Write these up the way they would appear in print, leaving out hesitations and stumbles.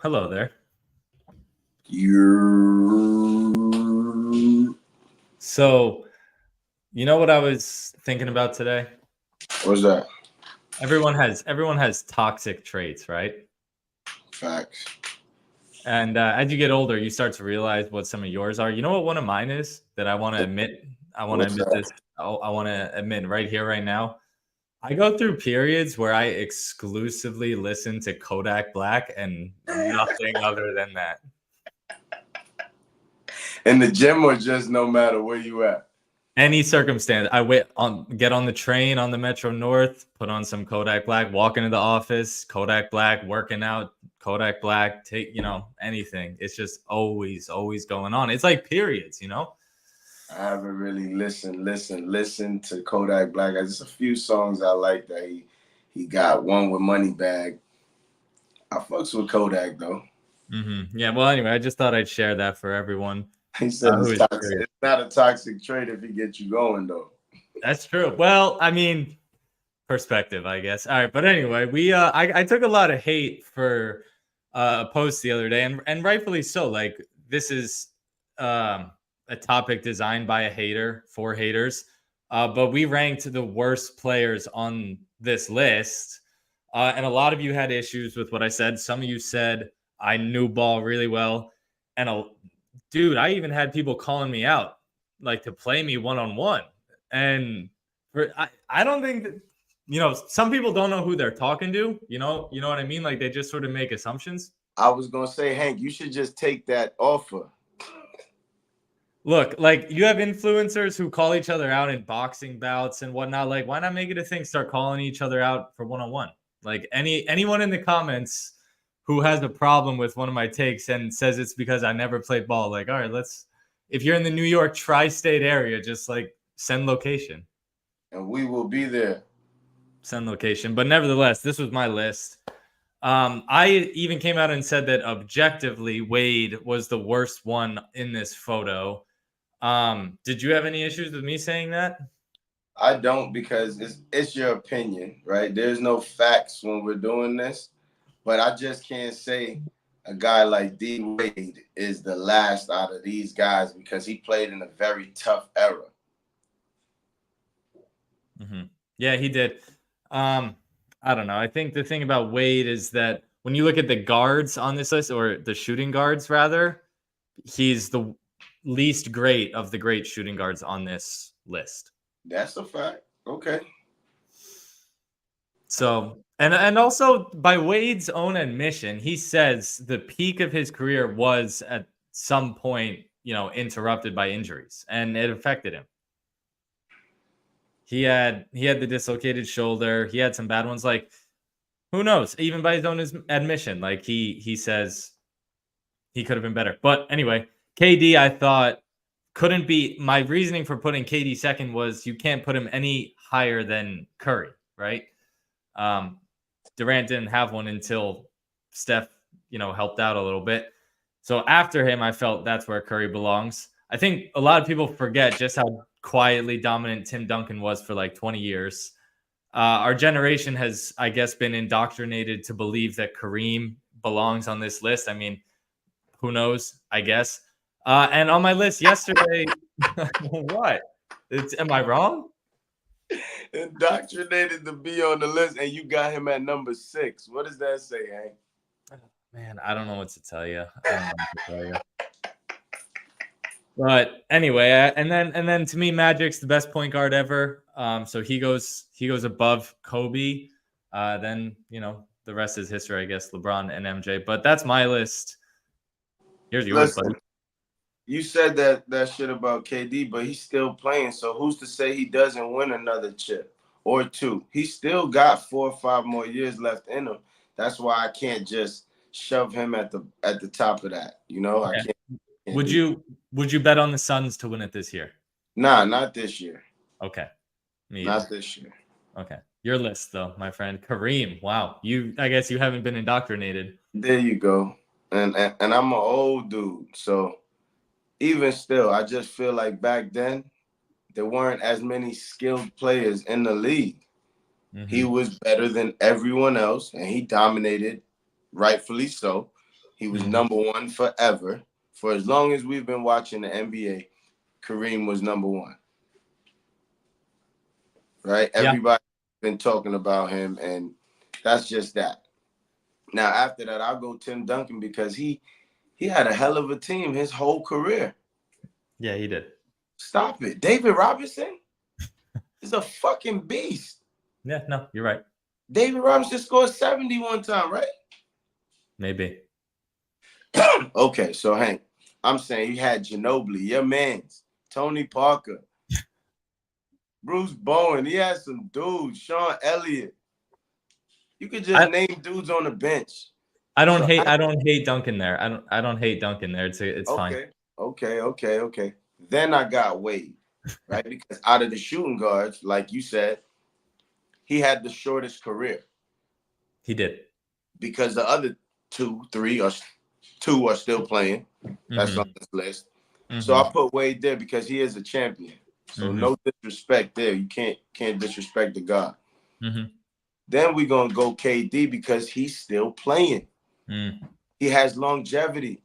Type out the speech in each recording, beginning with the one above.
hello there. You. So, you know what I was thinking about today? What's that? Everyone has toxic traits, right? Facts. And as you get older, you start to realize what some of yours are. You know what one of mine is that I want to admit. I want to What's admit that? this. I want to admit right here, right now. I go through periods where I exclusively listen to Kodak Black and nothing other than that. In the gym or just no matter where you at? Any circumstance, get on the train on the Metro North, put on some Kodak Black, walk into the office, Kodak Black, working out, Kodak Black, take anything. It's just always going on. It's like periods. I haven't really listened to Kodak Black. There's just a few songs I like that he got. One with Moneybag. I fucks with Kodak though. Yeah. Well, anyway, I just thought I'd share that for everyone He said who it's is toxic. curious. It's not a toxic trait if he gets you going though. That's true. Well, I mean, perspective, I guess. All right, but anyway, I took a lot of hate for a post the other day, and rightfully so. Like this is um, a topic designed by a hater for haters, but we ranked the worst players on this list, and a lot of you had issues with what I said. Some of you said I knew ball really well, and dude, I even had people calling me out like to play me one on one, and I don't think that some people don't know who they're talking to. You know what I mean? Like they just sort of make assumptions. I was gonna say, Hank, you should just take that offer. Look, like you have influencers who call each other out in boxing bouts and whatnot. Like, why not make it a thing? Start calling each other out for one on one. Like anyone in the comments who has a problem with one of my takes and says it's because I never played ball. Like, all right, let's. If you're in the New York tri-state area, just like send location. And we will be there. Send location. But nevertheless, this was my list. I even came out and said that objectively Wade was the worst one in this photo. Did you have any issues with me saying that? I don't, because it's your opinion, right? There's no facts when we're doing this, but I just can't say a guy like D Wade is the last out of these guys because he played in a very tough era. Yeah, he did. I don't know. I think the thing about Wade is that when you look at the guards on this list, or the shooting guards rather, he's the least great of the great shooting guards on this list. That's a fact. Okay. So, and also by Wade's own admission, he says the peak of his career was at some point, interrupted by injuries, and it affected him. He had the dislocated shoulder. He had some bad ones. Like, who knows? Even by his own admission, like he says he could have been better. But anyway, KD, I thought couldn't be. My reasoning for putting KD second was you can't put him any higher than Curry, right? Durant didn't have one until Steph, helped out a little bit. So after him, I felt that's where Curry belongs. I think a lot of people forget just how quietly dominant Tim Duncan was for like 20 years. Our generation has, I guess, been indoctrinated to believe that Kareem belongs on this list. I mean, who knows? I guess. And on my list yesterday, what? Am I wrong? Indoctrinated to be on the list, and you got him at number 6. What does that say, Hank? Man, I don't know what to tell you. But anyway, and then to me, Magic's the best point guard ever. So he goes above Kobe. Then the rest is history, I guess. LeBron and MJ. But that's my list. Here's yours, buddy. You said that shit about KD, but he's still playing. So who's to say he doesn't win another chip or two? He still got 4 or 5 more years left in him. That's why I can't just shove him at the top of that. I can't. Would you bet on the Suns to win it this year? Nah, not this year. Okay. Not this year. Okay. Your list, though, my friend. Kareem. Wow. I guess you haven't been indoctrinated. There you go. And I'm an old dude. So even still, I just feel like back then, there weren't as many skilled players in the league. He was better than everyone else, and he dominated, rightfully so. He was number one forever. For as long as we've been watching the NBA, Kareem was number one. Right? Yeah. Everybody's been talking about him, and that's just that. Now, after that, I'll go Tim Duncan because he had a hell of a team his whole career. Yeah, he did. Stop it. David Robinson is a fucking beast. Yeah, no, you're right. David Robinson scored 70 one time, right? Maybe. Okay, so Hank, I'm saying you had Ginobili, your mans, Tony Parker, Bruce Bowen. He had some dudes, Sean Elliott. You could just name dudes on the bench. I don't hate Duncan there. I don't hate Duncan there. It's fine. Okay. Then I got Wade, right? Because out of the shooting guards, like you said, he had the shortest career. He did. Because the other two are still playing. That's on this list. So I put Wade there because he is a champion. So no disrespect there. You can't disrespect the guy. Then we're gonna go KD because he's still playing. He has longevity.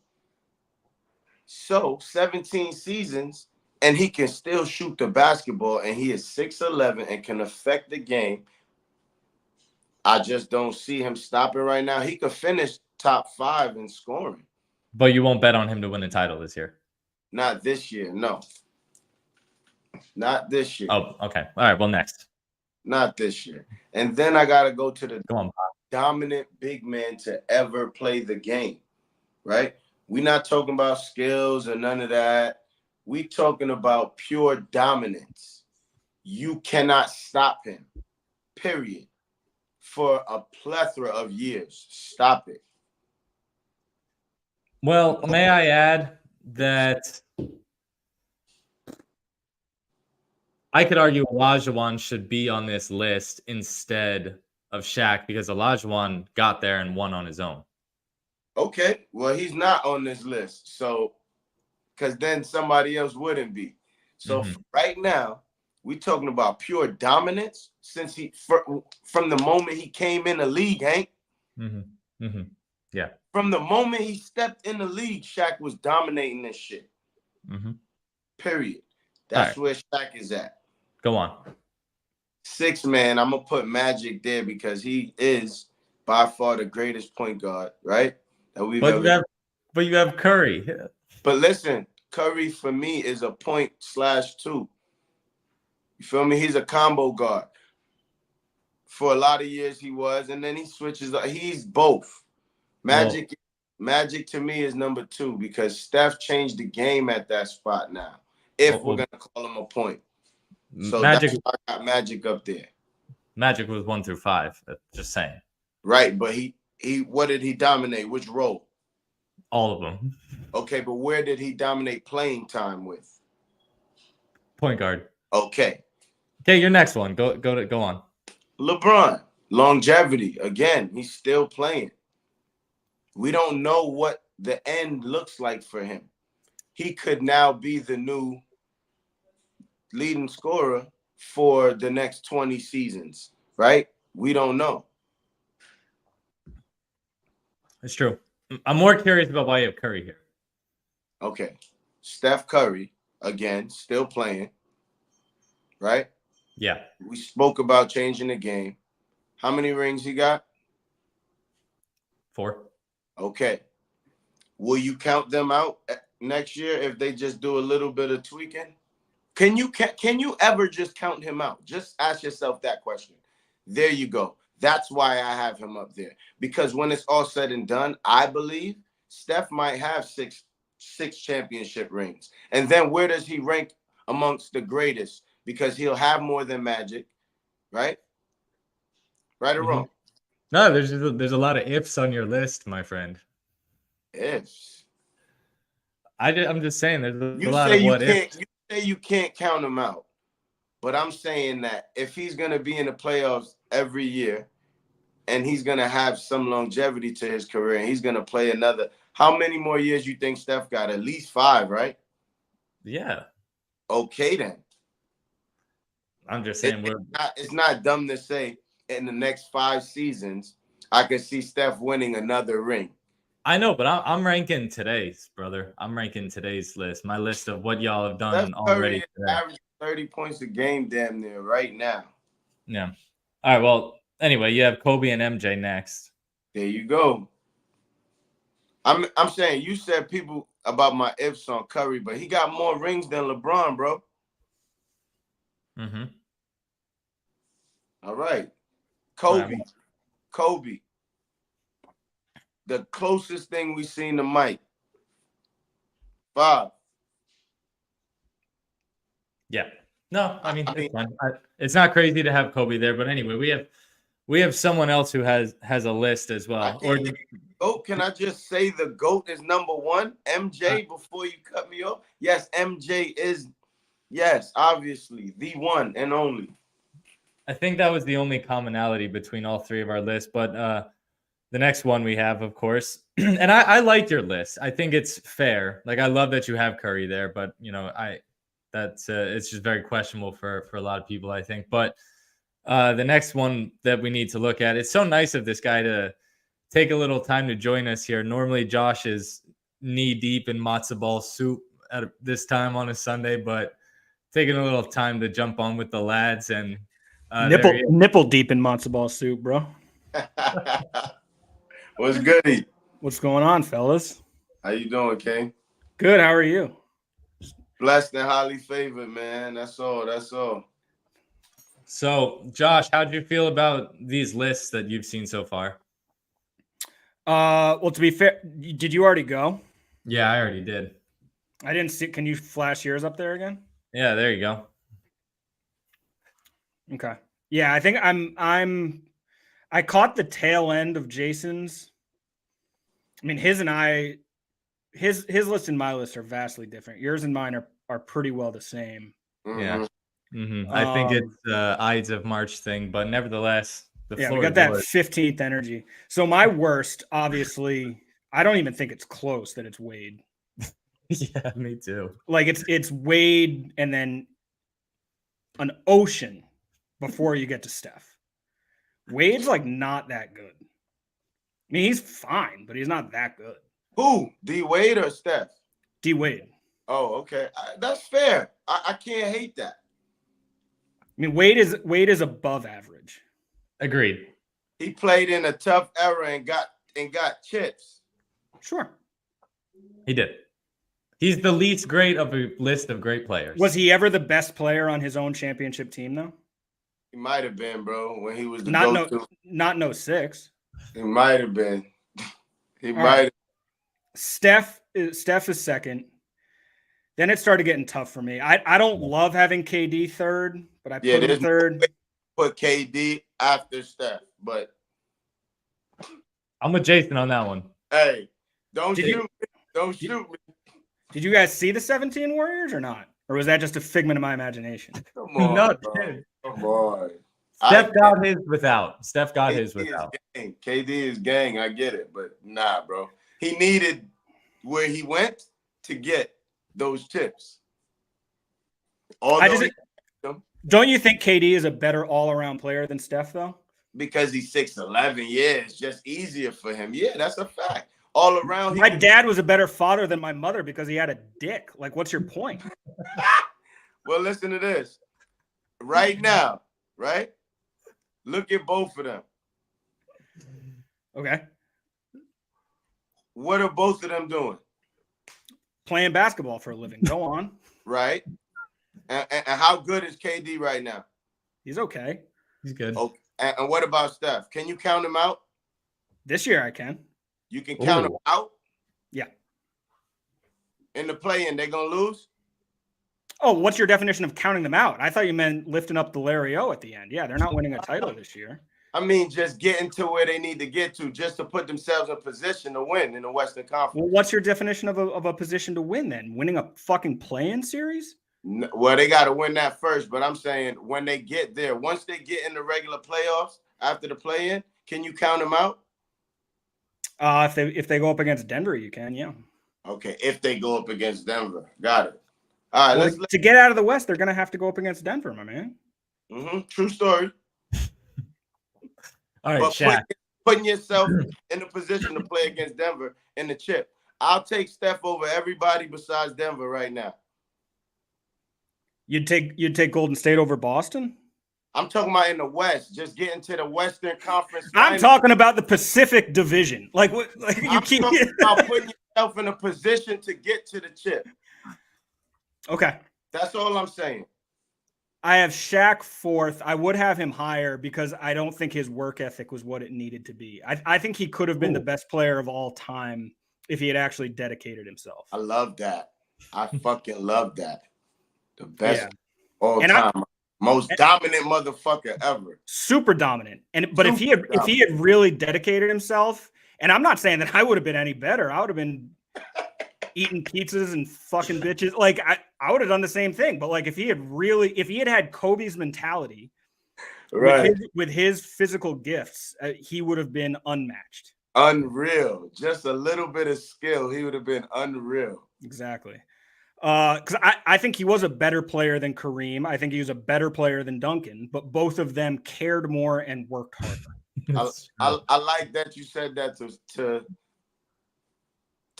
So 17 seasons, and he can still shoot the basketball, and he is 6'11" and can affect the game. I just don't see him stopping right now. He could finish top 5 in scoring. But you won't bet on him to win a title this year? Not this year, no. Not this year. Oh, okay. All right, well, next. Not this year. And then I got to go to the Go on. dominant big man to ever play the game, right? We're not talking about skills or none of that. We talking about pure dominance. You cannot stop him, period, for a plethora of years. Stop it. Well, may I add that I could argue Olajuwon should be on this list instead of Shaq because Olajuwon got there and won on his own. Okay, well, he's not on this list. So, because then somebody else wouldn't be. So right now, we're talking about pure dominance since from the moment he came in the league, Hank. Yeah. From the moment he stepped in the league, Shaq was dominating this shit. Period. That's where Shaq is at. Go on. 6 man, I'm going to put Magic there because he is by far the greatest point guard, right? That we've ever. But you have Curry. But listen, Curry for me is a point/2. You feel me? He's a combo guard. For a lot of years he was, and then he switches. He's both. Magic to me is number 2 because Steph changed the game at that spot now. If we're gonna call him a point, so Magic, that's why I got Magic up there. Magic was 1 through 5. Just saying. Right, but he what did he dominate? Which role? All of them. Okay, but where did he dominate playing time with? Point guard. Okay. Okay, your next one. Go on. LeBron, longevity. Again, he's still playing. We don't know what the end looks like for him. He could now be the new leading scorer for the next 20 seasons, right? We don't know. It's true. I'm more curious about why you have Curry here. Okay. Steph Curry, again, still playing, right? Yeah. We spoke about changing the game. How many rings he got? 4. Okay. Will you count them out next year if they just do a little bit of tweaking? Can you ever just count him out? Just ask yourself that question. There you go. That's why I have him up there. Because when it's all said and done, I believe Steph might have six championship rings. And then where does he rank amongst the greatest? Because he'll have more than Magic, right? Right or wrong? No, there's a lot of ifs on your list, my friend. Ifs. I'm just saying there's a lot of what ifs. You say you can't count him out. But I'm saying that if he's going to be in the playoffs every year and he's going to have some longevity to his career and he's going to play another, how many more years you think Steph got? At least 5, right? Yeah. Okay, then. I'm just saying it's not dumb to say in the next 5 seasons, I could see Steph winning another ring. I know, but I'm ranking today's, brother. I'm ranking today's list. My list of what y'all have done Steph Curry already is today. averaging 30 points a game damn near right now. Yeah. All right. Well, anyway, you have Kobe and MJ next. There you go. I'm saying you said people about my ifs on Curry, but he got more rings than LeBron, bro. Mm-hmm. All right. Kobe. The closest thing we seen to Mike. 5. Yeah. No, I mean, it's fine. It's not crazy to have Kobe there, but anyway, we have someone else who has a list as well. Can I just say the GOAT is number 1? MJ, before you cut me off. Yes, MJ is, yes, obviously, the one and only. I think that was the only commonality between all three of our lists, but the next one we have, of course, and I like your list. I think it's fair. Like, I love that you have Curry there, but it's just very questionable for a lot of people, I think. But the next one that we need to look at, it's so nice of this guy to take a little time to join us here. Normally, Josh is knee deep in matzo ball soup at this time on a Sunday, but taking a little time to jump on with the lads and nipple deep in matzo ball soup, bro. What's goody? What's going on, fellas? How you doing, King? Good. How are you? Blessed and highly favored, man. That's all. So, Josh, how did you feel about these lists that you've seen so far? Well, to be fair, did you already go? Yeah, I already did. I didn't see. Can you flash yours up there again? Yeah, there you go. Okay. Yeah, I think I caught the tail end of Jason's. I mean, his list and my list are vastly different. Yours and mine are pretty well the same. Mm-hmm. Yeah. Mm-hmm. I think it's the Ides of March thing, but nevertheless, we got that 15th energy. So my worst, obviously, I don't even think it's close that it's Wade. Yeah, me too. Like it's Wade and then an ocean before you get to Steph. Wade's like not that good. I mean, he's fine, but he's not that good. Who? D Wade or Steph? D Wade. Oh, okay. That's fair. I can't hate that. I mean, Wade is above average. Agreed. He played in a tough era and got chips. Sure. He did. He's the least great of a list of great players. Was he ever the best player on his own championship team, though? He might have been, bro, when he was the not no 6. He might have been. He might have. Steph is second. Then it started getting tough for me. I don't love having KD third, but I put him third. Put KD after Steph, but I'm with Jason on that one. Hey, don't shoot me. Did you guys see the 17 Warriors or not? Or was that just a figment of my imagination? Come on, no, come on. Steph got his without. KD is gang. I get it, but nah, bro. He needed where he went to get those chips. Don't you think KD is a better all-around player than Steph, though? Because he's 6'11", yeah, it's just easier for him. Yeah, that's a fact. All around. My dad was a better father than my mother because he had a dick. Like, what's your point? Well, listen to this. Right now, right? Look at both of them. Okay. What are both of them doing? Playing basketball for a living. Go on. Right. And how good is KD right now? He's okay. He's good. Okay. And what about Steph? Can you count him out? This year I can. You can count him out? Yeah. In the play-in, they're going to lose? Oh, what's your definition of counting them out? I thought you meant lifting up the Larry O at the end. Yeah, they're not winning a title this year. I mean, just getting to where they need to get to just to put themselves in position to win in the Western Conference. Well, what's your definition of a position to win then? Winning a fucking play-in series? Well, they got to win that first, but I'm saying when they get there, once they get in the regular playoffs after the play-in, can you count them out? If they go up against Denver, you can, yeah. Okay, if they go up against Denver. Got it. All right, well, to get out of the West, they're going to have to go up against Denver, my man. True story. All right, but putting yourself in a position to play against Denver in the chip. I'll take Steph over everybody besides Denver right now. You'd take Golden State over Boston? I'm talking about in the West, just getting to the Western Conference. I'm talking about the Pacific Division. Like what? Like you keep talking about putting yourself in a position to get to the chip. Okay. That's all I'm saying. I have Shaq fourth. I would have him higher because I don't think his work ethic was what it needed to be. I think he could have been the best player of all time if he had actually dedicated himself. I love that. I fucking love that. The best all And time. Most dominant motherfucker ever. Super dominant. But if he had really dedicated himself, and I'm not saying that I would have been any better. I would have been eating pizzas and fucking bitches. Like I would have done the same thing. But like if he had had Kobe's mentality, right, with his physical gifts, he would have been unmatched. Unreal. Just a little bit of skill, he would have been unreal. Exactly. Because I think he was a better player than Kareem. I think he was a better player than Duncan, but both of them cared more and worked harder. I like that you said that to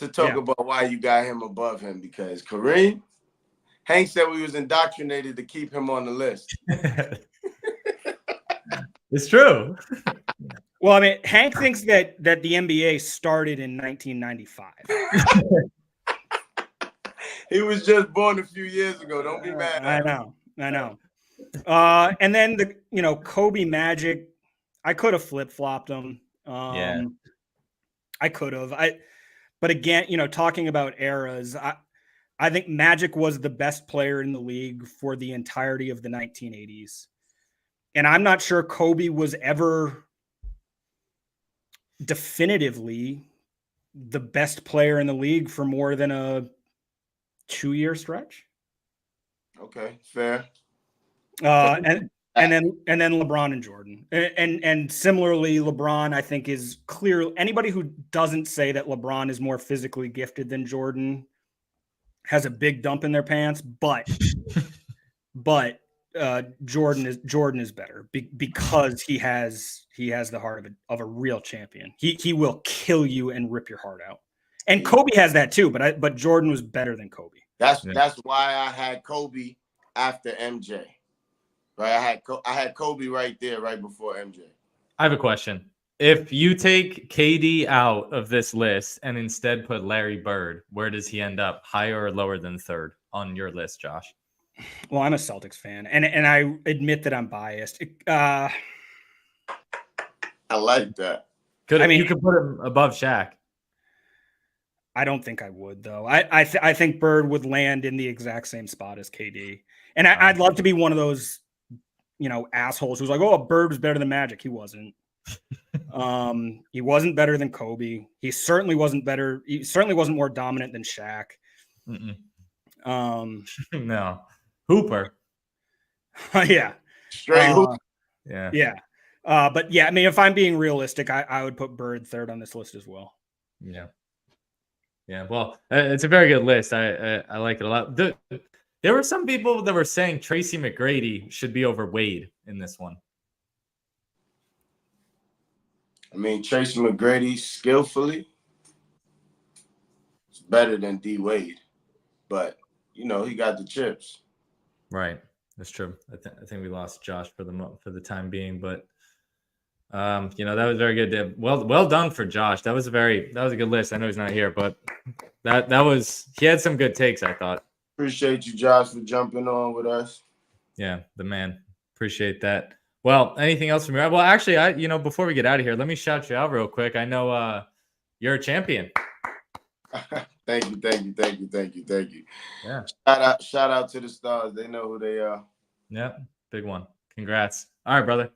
talk about why you got him above him, because Kareem, Hank said we was indoctrinated to keep him on the list. It's true. Well, I mean, Hank thinks that the NBA started in 1995. He was just born a few years ago. Don't be mad at him. I know. And then Kobe Magic, I could have flip-flopped him. I could have. But again, talking about eras, I think Magic was the best player in the league for the entirety of the 1980s. And I'm not sure Kobe was ever definitively the best player in the league for more than a 2-year stretch. Okay, fair. And then LeBron and Jordan, and similarly, LeBron I think is clear. Anybody who doesn't say that LeBron is more physically gifted than Jordan has a big dump in their pants. But Jordan is better because he has the heart of a real champion. He will kill you and rip your heart out. And Kobe has that too, but Jordan was better than Kobe. That's why I had Kobe after MJ. Right, I had Kobe right there, right before MJ. I have a question. If you take KD out of this list and instead put Larry Bird, where does he end up? Higher or lower than third on your list, Josh? Well, I'm a Celtics fan, and I admit that I'm biased. I like that. You could put him above Shaq. I don't think I would, though. I think Bird would land in the exact same spot as KD, and I'd love to be one of those, assholes who's like, "Oh, Bird was better than Magic." He wasn't. He wasn't better than Kobe. He certainly wasn't better. He certainly wasn't more dominant than Shaq. No, Hooper. Yeah, straight Hooper. Yeah. But yeah, I mean, if I'm being realistic, I would put Bird third on this list as well. Yeah. Well, it's a very good list. I like it a lot. There were some people that were saying Tracy McGrady should be over Wade in this one. I mean, Tracy McGrady skillfully is better than D Wade, but he got the chips. Right, that's true. I think we lost Josh for the time being, but that was very good. Well done for Josh. That was a good list. I know he's not here, but he had some good takes, I thought. Appreciate you, Josh, for jumping on with us. Yeah, the man. Appreciate that. Well, anything else from you? Well, actually, before we get out of here, let me shout you out real quick. I know you're a champion. Thank you. Yeah. Shout out to the stars. They know who they are. Yeah, big one. Congrats. All right, brother.